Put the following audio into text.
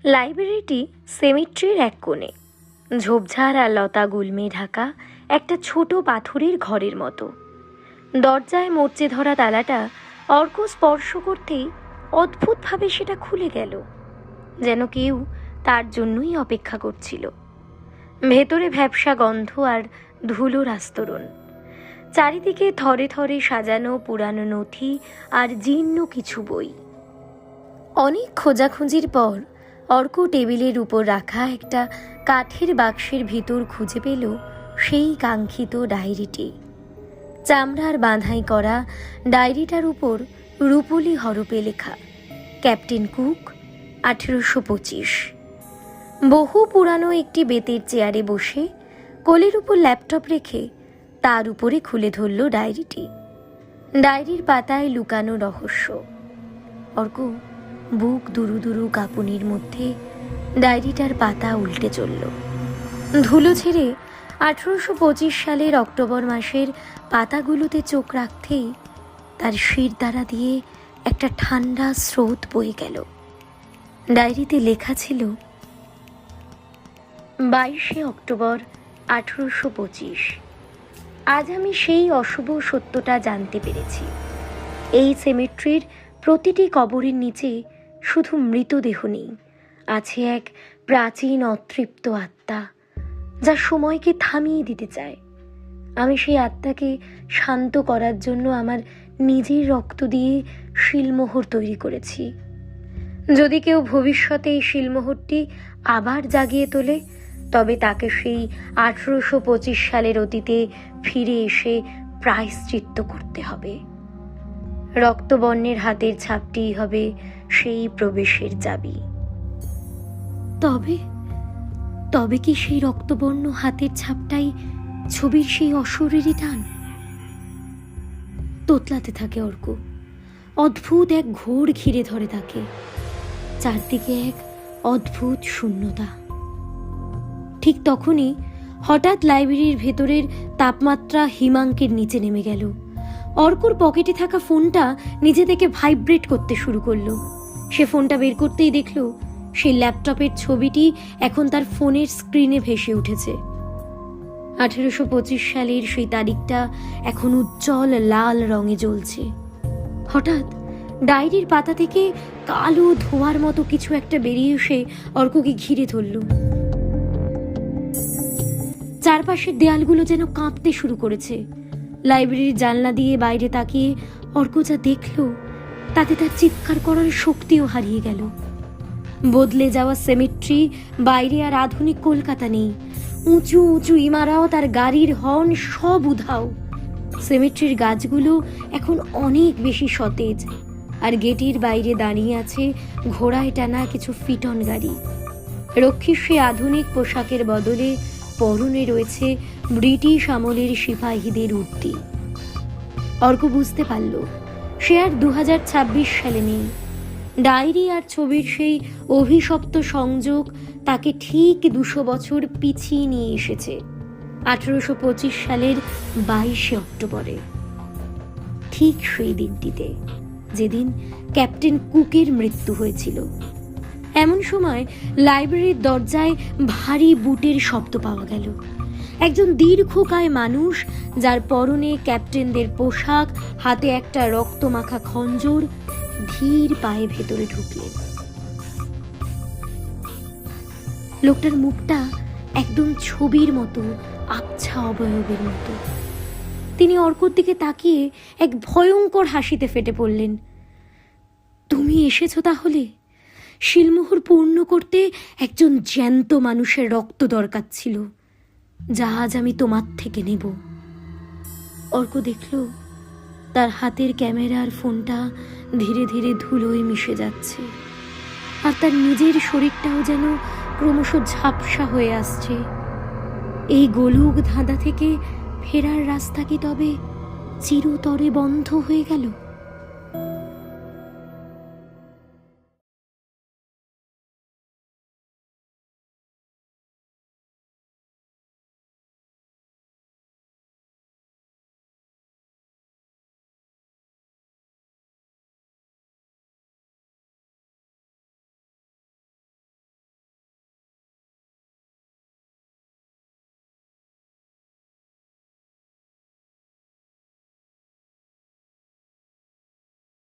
লাইব্রেরিটি সেমিট্রির এক কোণে, ঝোপঝাড় আর লতা গুল্মে ঢাকা একটা ছোট পাথরের ঘরের মতো। দরজায় মরচে ধরা তালাটা অর্ক স্পর্শ করতেই অদ্ভুতভাবে সেটা খুলে গেল, যেন কেউ তার জন্যই অপেক্ষা করছিল। ভেতরে ভ্যাপসা গন্ধ আর ধুলোর আস্তরণ, চারিদিকে থরে থরে সাজানো পুরানো নথি আর জীর্ণ কিছু বই। অনেক খোঁজাখুঁজির পর অর্ক টেবিলের উপর রাখা একটা কাঠের বাক্সের ভিতর খুঁজে পেল সেই কাঙ্ক্ষিত ডায়েরিটি। চামড়ার বাঁধাই করা ডায়েরিটার উপর রূপলি হরপে লেখা ক্যাপ্টেন কুক, 1825। বহু পুরানো একটি বেতের চেয়ারে বসে কোলের উপর ল্যাপটপ রেখে তার উপরে খুলে ধরল ডায়েরিটি। ডায়েরির পাতায় লুকানো রহস্য। অর্ক বুক দুরু দুরু কাঁপুনির মধ্যে ডায়েরিটার পাতা উল্টে চলল। ধুলো ছেড়ে 1825 সালের অক্টোবর মাসের পাতাগুলোতে চোখ রাখতেই তার শিরদাঁড়া দিয়ে একটা ঠান্ডা স্রোত বয়ে গেল। ডায়েরিতে লেখা ছিল, 22শে অক্টোবর 1825। আজ আমি সেই অশুভ সত্যটা জানতে পেরেছি। এই সেমেট্রির প্রতিটি কবরের নিচে শুধু মৃতদেহ নেই, আছে এক প্রাচীন অতৃপ্ত আত্মা, যা সময়কে থামিয়ে দিতে চায়। আমি সেই আত্মাকে শান্ত করার জন্য আমার নিজের রক্ত দিয়ে শিলমোহর তৈরি করেছি। যদি কেউ ভবিষ্যতে এই শিলমোহরটি আবার জাগিয়ে তোলে, তবে তাকে সেই 1825 সালের অতীতে ফিরে এসে প্রায়শ্চিত্ত করতে হবে। রক্তবর্ণের হাতের ছাপটিই হবে সেই প্রবেশের চাবি। তবে তবে কি সেই রক্তবর্ণ হাতের ছাপটাই ছবির সেই অশরীরী টান? তোতলাতে থাকে অর্ক। অদ্ভুত এক ঘোর ঘিরে ধরে তাকে। চারদিকে এক অদ্ভুত শূন্যতা। ঠিক তখনই হঠাৎ লাইব্রেরির ভেতরের তাপমাত্রা হিমাঙ্কের নিচে নেমে গেল। অর্কর পকেটে থাকা ফোনটা নিজে থেকে ভাইব্রেট করতে শুরু করলো। সে ফোনটা বের করতেই দেখল সেই ল্যাপটপের ছবিটি এখন তার ফোনের স্ক্রিনে ভেসে উঠেছে। 1825 সালের সেই তারিখটা এখন উজ্জ্বল লাল রঙে জ্বলছে। হঠাৎ ডায়েরির পাতা থেকে কালো ধোঁয়ার মতো কিছু একটা বেরিয়ে এসে অর্ককে ঘিরে ধরল। চারপাশের দেয়ালগুলো যেন কাঁপতে শুরু করেছে। লাইব্রেরির জানলা দিয়ে বাইরে তাকিয়ে অর্ক যা দেখল, তাতে তার চিৎকার করার শক্তিও হারিয়ে গেল। বদলে যাওয়া সেমেট্রি, বাইরে আর আধুনিক কলকাতা নেই। উঁচু উঁচু ইমারত আর গাড়ির হর্ন সব উধাও। সেমেট্রির গাছগুলো এখন অনেক বেশি সতেজ, আর গেটের বাইরে দাঁড়িয়ে আছে ঘোড়ায় টানা কিছু ফিটন গাড়ি। রক্ষী সে আধুনিক পোশাকের বদলে পরনে রয়েছে ব্রিটিশ আমলের সিপাহীদের উর্দি। অর্ক বুঝতে পারল সে আর 2026 সালে নেই। ডায়েরি আর ছবির সেই অভিশপ্ত সংযোগ তাকে ঠিক 200 বছর পিছিয়ে নিয়ে এসেছে 1825 সালের 22শে অক্টোবরে। ঠিক সেই দিনটিতে, যেদিন ক্যাপ্টেন কুকের মৃত্যু হয়েছিল। এমন সময় লাইব্রেরির দরজায় ভারী বুটের শব্দ পাওয়া গেল। একজন দীর্ঘকায় মানুষ, যার পরনে ক্যাপ্টেনদের পোশাক, হাতে একটা রক্তমাখা খঞ্জর, ধীর পায়ে ভেতরে ঢুকলেন। লোকটার মুখটা একদম ছবির মতো আবছা অবয়বের মতো। তিনি অর্কর দিকে তাকিয়ে এক ভয়ঙ্কর হাসিতে ফেটে পড়লেন। তুমি এসেছো তাহলে? শিলমোহর পূর্ণ করতে একজন জ্যান্ত মানুষের রক্ত দরকার ছিল, যা আজ আমি তোমার থেকে নেব। অর্ক দেখল তার হাতের ক্যামেরার ফোনটা ধীরে ধীরে ধুলোয় মিশে যাচ্ছে, আর তার নিজের শরীরটাও যেন ক্রমশ ঝাপসা হয়ে আসছে। এই গোলক ধাঁধা থেকে ফেরার রাস্তা কি তবে চিরতরে বন্ধ হয়ে গেল?